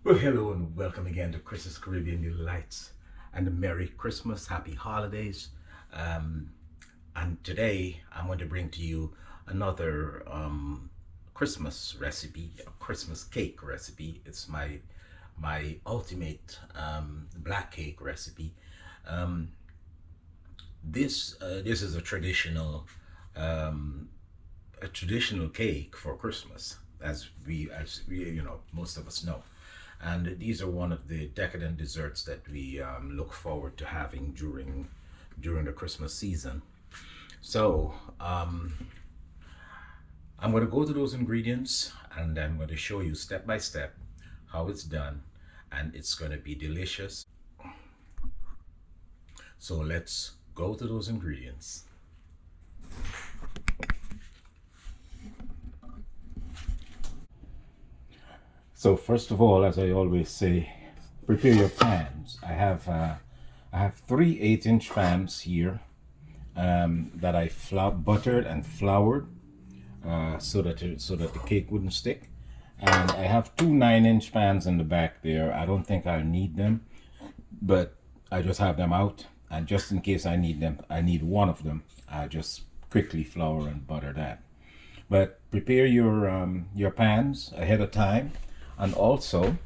Well, hello and welcome again to Chris's Caribbean Delights and a Merry Christmas, Happy Holidays. Um, and today I'm going to bring to you another Christmas recipe, a Christmas cake recipe. It's my ultimate black cake recipe. Um, this is um, a traditional cake for Christmas, as we most of us know. And these are one of the decadent desserts that we look forward to having during the Christmas season. So I'm going to go to those ingredients and I'm going to show you step by step how it's done, and it's going to be delicious. So let's go to those ingredients. So first of all, as I always say, prepare your pans. I have three 8-inch pans here that I buttered and floured so that the cake wouldn't stick. And I have two 9-inch pans in the back there. I don't think I'll need them, but I just have them out. And just in case I need them, I need one of them, I'll just quickly flour and butter that. But prepare your pans ahead of time. And also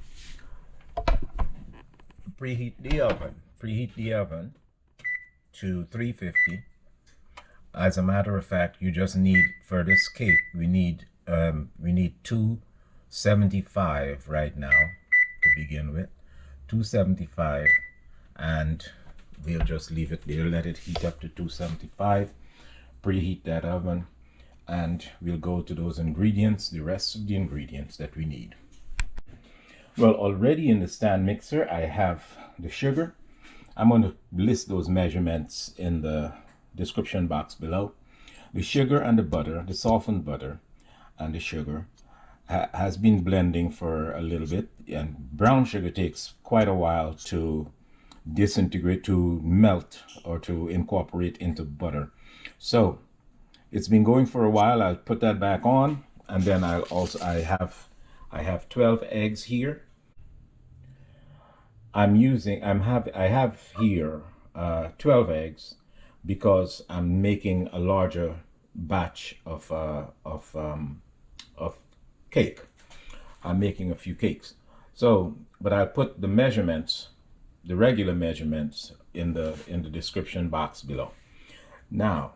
preheat the oven. Preheat the oven to 350. As a matter of fact, you just need, for this cake, we need 275 right now to begin with. 275, and we'll just leave it there. Let it heat up to 275. Preheat that oven, and we'll go to those ingredients, the rest of the ingredients that we need. Well, already in the stand mixer, I have the sugar. I'm going to list those measurements in the description box below. The sugar and the butter, the softened butter and the sugar has been blending for a little bit, and brown sugar takes quite a while to disintegrate, to melt, or to incorporate into butter. So it's been going for a while. I'll put that back on, and then I have 12 eggs here. I have here 12 eggs because I'm making a larger batch of cake. I'm making a few cakes. So, but I'll put the measurements, the regular measurements, in the description box below. Now,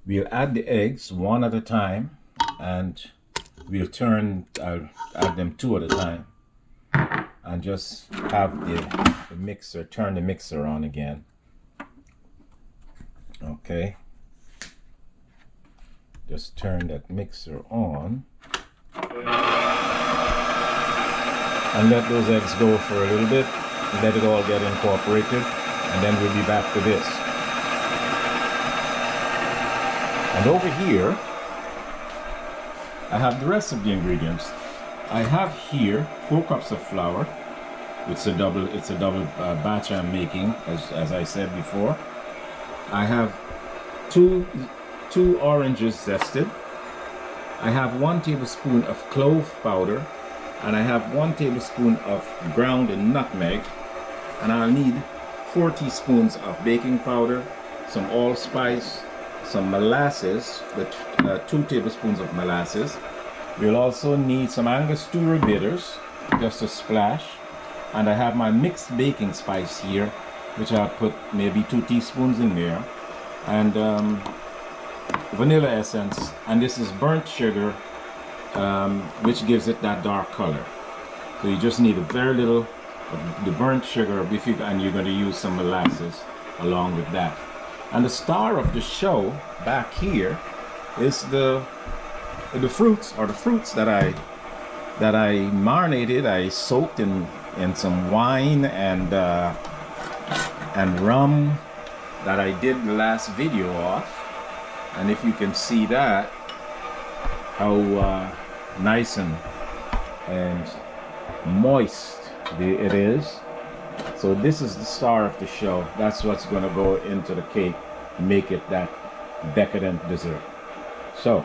we'll add the eggs one at a time, and I'll add them two at a time, and just have the mixer, turn the mixer on again. Okay. Just turn that mixer on. And let those eggs go for a little bit. Let it all get incorporated. And then we'll be back to this. And over here, I have the rest of the ingredients. I have here 4 cups of flour. It's a double batch I'm making, as I said before. I have two oranges zested. I have 1 tablespoon of clove powder, and I have 1 tablespoon of ground nutmeg, and I'll need 4 teaspoons of baking powder, some allspice, some molasses, with 2 tablespoons of molasses. We'll also need some angostura bitters, just a splash. And I have my mixed baking spice here, which I'll put maybe 2 teaspoons in there. And vanilla essence. And this is burnt sugar, which gives it that dark color. So you just need a very little of the burnt sugar, and you're going to use some molasses along with that. And the star of the show back here is the fruits that I marinated. I soaked in some wine and rum that I did the last video of. And if you can see that, how nice and moist it is. So this is the star of the show. That's what's going to go into the cake, make it that decadent dessert. So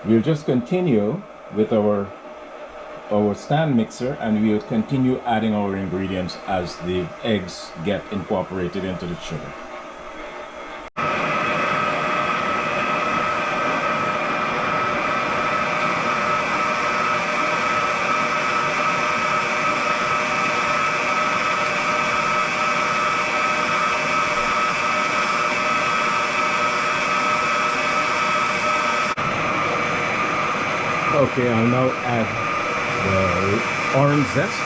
we'll just continue with our our stand mixer, and we'll continue adding our ingredients as the eggs get incorporated into the sugar. Okay, I'll now add the orange zest.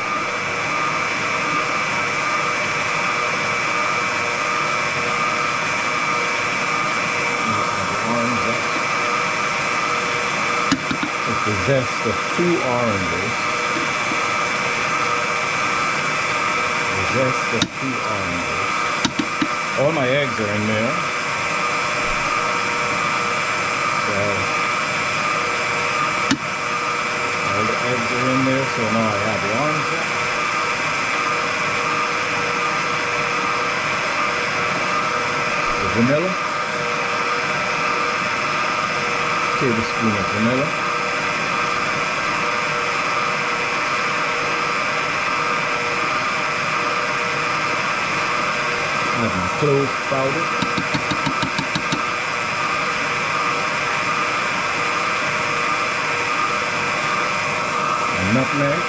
It's the zest of 2 oranges. The zest of 2 oranges. All my eggs are in there. So all the eggs are in there, so now I have the orange zest. The vanilla. Tablespoon of vanilla. Add my clove powder. And nutmeg.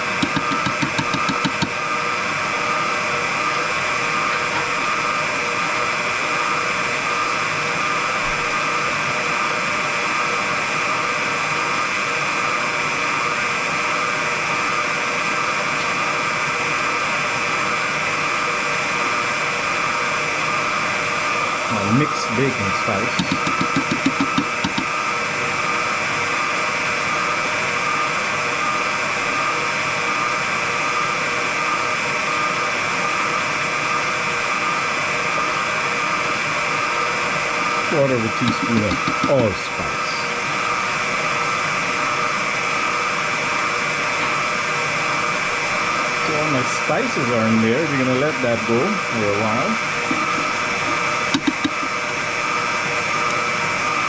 Mixed baking spice. Quarter of a teaspoon of allspice. So all my spices are in there. We're going to let that go for a while.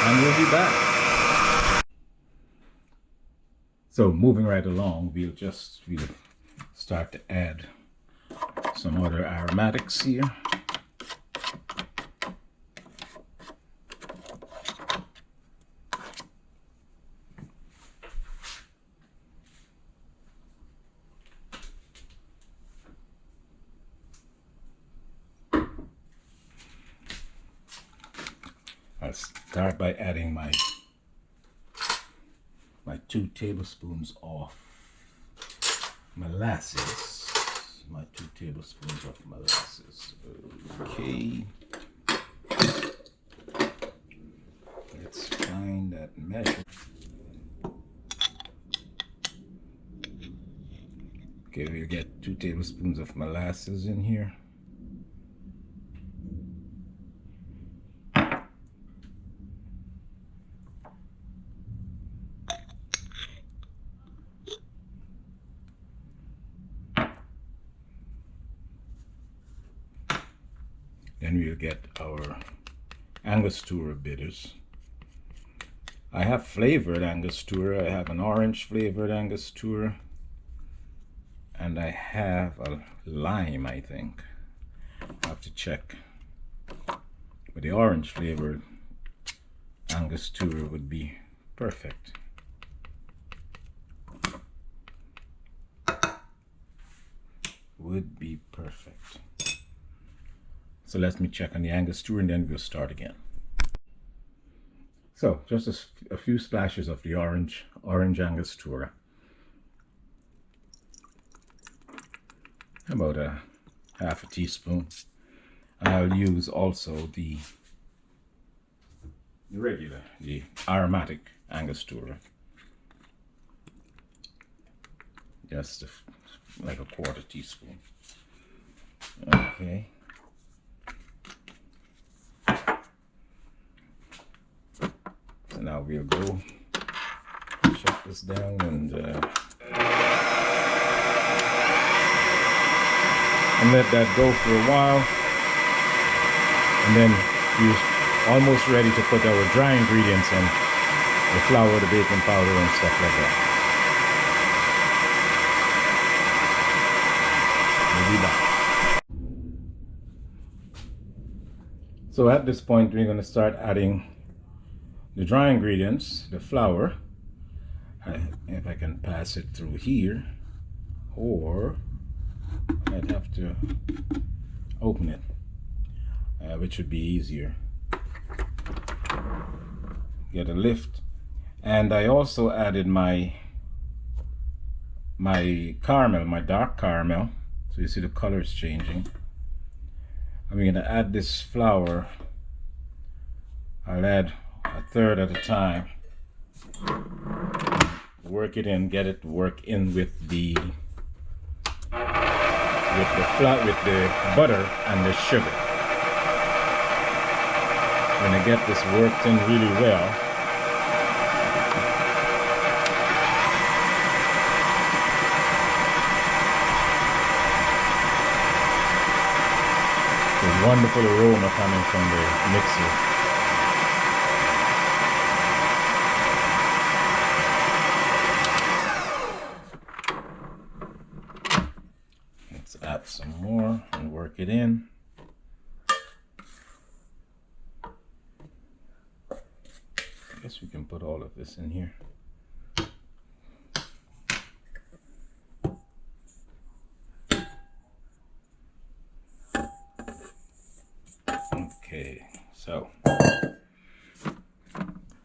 And we'll be back. So moving right along, we'll start to add some other aromatics here. I'll start by adding my 2 tablespoons of molasses. My 2 tablespoons of molasses. Okay. Let's find that measure. Okay, we'll get 2 tablespoons of molasses in here. Then we'll get our angostura bitters. I have flavored angostura. I have an orange flavored angostura. And I have a lime, I think. I have to check. But the orange flavored angostura would be perfect. Would be perfect. So let me check on the angostura and then we'll start again. So just a few splashes of the orange angostura. About a half a teaspoon. And I'll use also the aromatic angostura. Just like a quarter teaspoon. Okay. So now we'll go shut this down and let that go for a while. And then we're almost ready to put our dry ingredients in, the flour, the baking powder, and stuff like that. So at this point, we're going to start adding the dry ingredients, the flour. If I can pass it through here, or I'd have to open it, which would be easier. Get a lift. And I also added my caramel, my dark caramel. So you see the color is changing. I'm going to add this flour. I'll add a third at a time. Work it in, get it to work in with the butter and the sugar. When I get this worked in really well, the wonderful aroma coming from the mixer. Add some more and work it in. I guess we can put all of this in here. Okay, so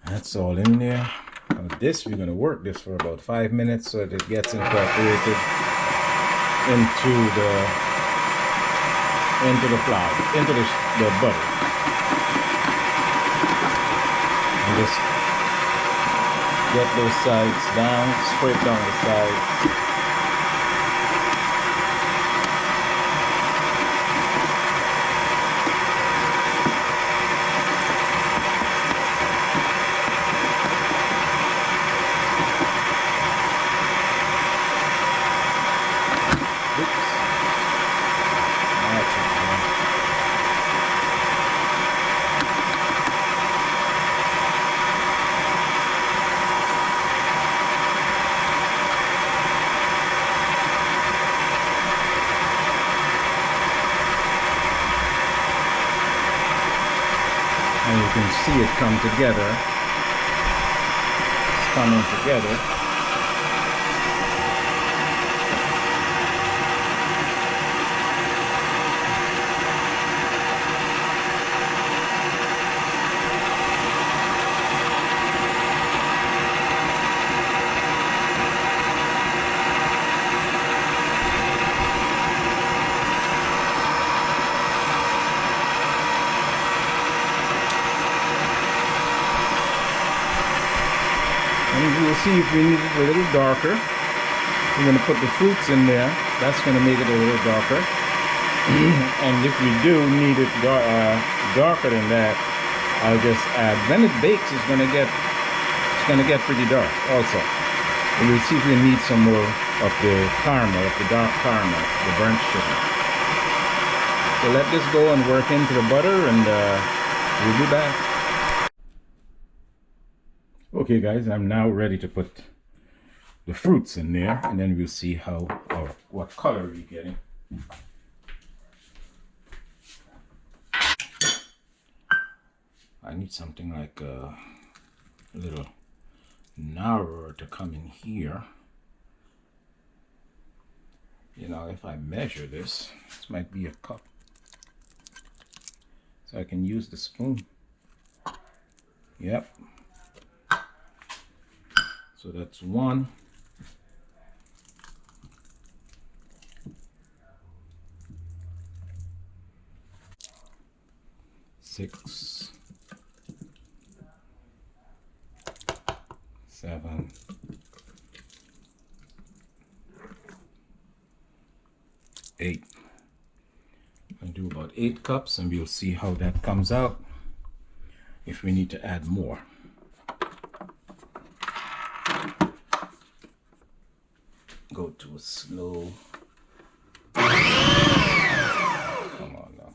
that's all in there. Now this, we're going to work this for about 5 minutes so that it gets incorporated into the flour, into the butter. And just get those sides down, scrape down the sides. And you can see it come together. It's coming together. And we'll see if we need it a little darker. We're going to put the fruits in there. That's going to make it a little darker. And if we do need it darker than that, I'll just add. When it bakes, it's going to get pretty dark also. And we'll see if we need some more of the caramel, of the dark caramel, the burnt sugar. So let this go and work into the butter, and we'll be back. Okay guys, I'm now ready to put the fruits in there, and then we'll see how or what color we're getting. I need something like a little narrower to come in here. You know, if I measure this might be a cup. So I can use the spoon. Yep. So that's 1. 6, 7, 8. I'll do about 8 cups, and we'll see how that comes out, if we need to add more. Go to a slow. Come on now.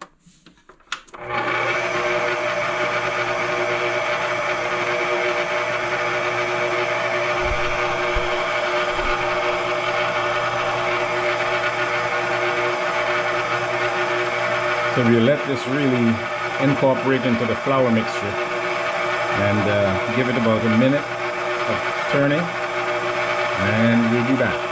So we let this really incorporate into the flour mixture, and give it about a minute of turning, and we'll be back.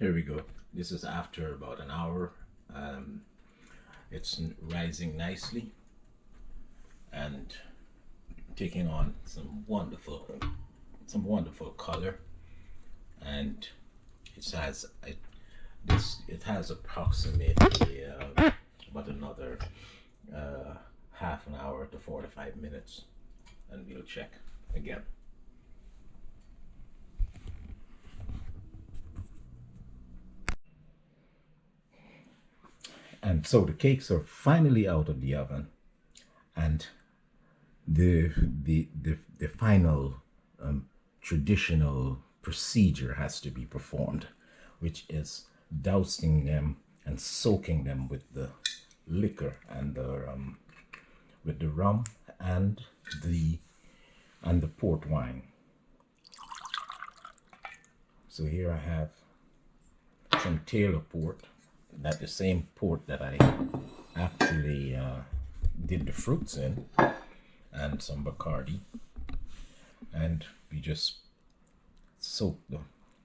Here we go. This is after about an hour. It's rising nicely and taking on some wonderful color, and it has approximately about another half an hour to 45 minutes, and we'll check again. And so the cakes are finally out of the oven, and the final traditional procedure has to be performed, which is dousing them and soaking them with the liquor and with the rum and the port wine. So here I have some Taylor port, that's the same port that I actually did the fruits in, and some Bacardi, and we just soak the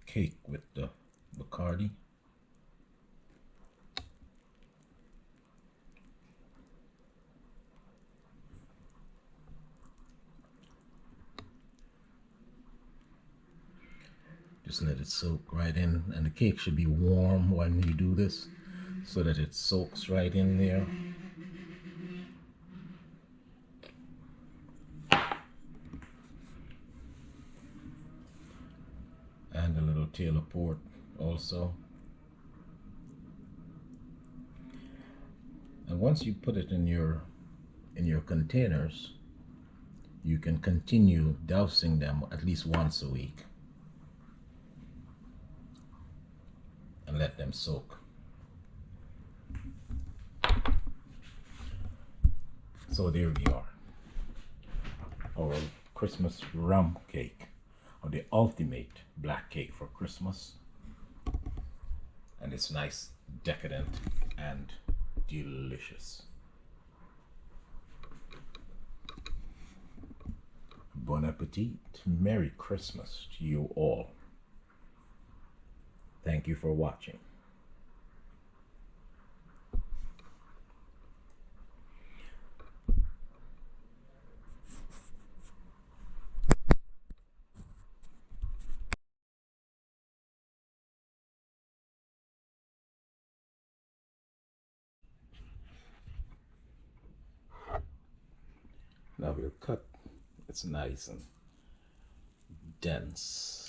cake with the Bacardi. Just let it soak right in, and the cake should be warm when you do this so that it soaks right in there. And a little Taylor port also. And once you put it in your containers, you can continue dousing them at least once a week and let them soak. So there we are, our Christmas rum cake, or the ultimate black cake for Christmas. And it's nice, decadent, and delicious. Bon appetit. Merry Christmas to you all. Thank you for watching. Now we'll cut. It's nice and dense.